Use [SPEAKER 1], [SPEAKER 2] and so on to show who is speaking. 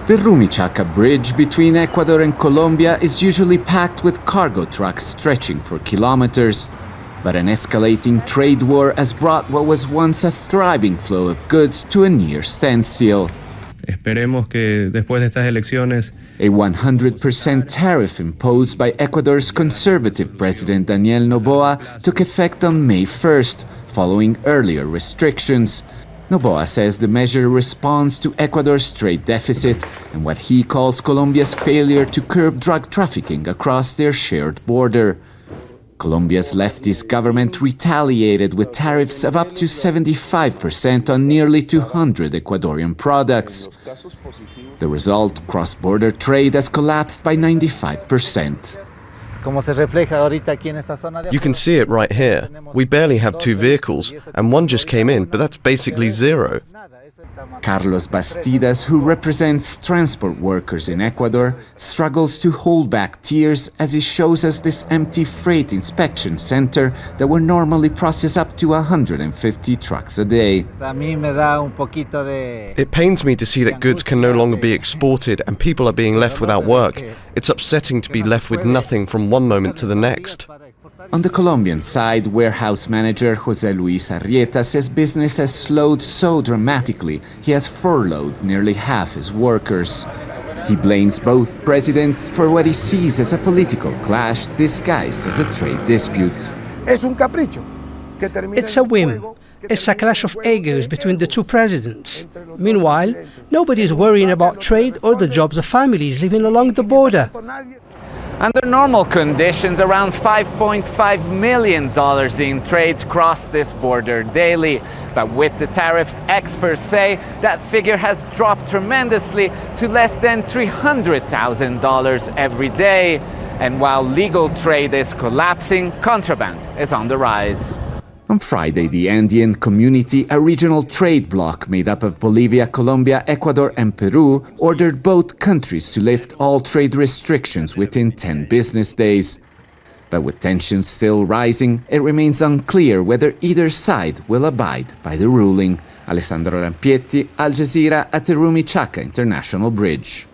[SPEAKER 1] The Rumichaca Bridge between Ecuador and Colombia is usually packed with cargo trucks stretching for kilometers. But an escalating trade war has brought what was once a thriving flow of goods to a near standstill.
[SPEAKER 2] Esperemos que después de estas elecciones
[SPEAKER 1] A 100% tariff imposed by Ecuador's conservative president Daniel Noboa took effect on May 1st, following earlier restrictions. Noboa says the measure responds to Ecuador's trade deficit and what he calls Colombia's failure to curb drug trafficking across their shared border. Colombia's leftist government retaliated with tariffs of up to 75% on nearly 200 Ecuadorian products. The result, cross-border trade has collapsed by 95%.
[SPEAKER 3] You can see it right here. We barely have 2 vehicles, and one just came in, but that's basically zero.
[SPEAKER 1] Carlos Bastidas, who represents transport workers in Ecuador, struggles to hold back tears as he shows us this empty freight inspection center that would normally process up to 150 trucks a day.
[SPEAKER 3] It pains me to see that goods can no longer be exported and people are being left without work. It's upsetting to be left with nothing from one moment to the next.
[SPEAKER 1] On the Colombian side, warehouse manager José Luis Arrieta says business has slowed so dramatically he has furloughed nearly half his workers. He blames both presidents for what he sees as a political clash disguised as a trade dispute.
[SPEAKER 4] It's a whim. It's a clash of egos between the two presidents. Meanwhile, nobody is worrying about trade or the jobs of families living along the border.
[SPEAKER 1] Under normal conditions, around $5.5 million in trade cross this border daily. But with the tariffs, experts say that figure has dropped tremendously to less than $300,000 every day. And while legal trade is collapsing, contraband is on the rise. On Friday, the Andean Community, a regional trade bloc made up of Bolivia, Colombia, Ecuador, and Peru, ordered both countries to lift all trade restrictions within 10 business days. But with tensions still rising, it remains unclear whether either side will abide by the ruling. Alessandro Rampietti, Al Jazeera at the Rumichaca International Bridge.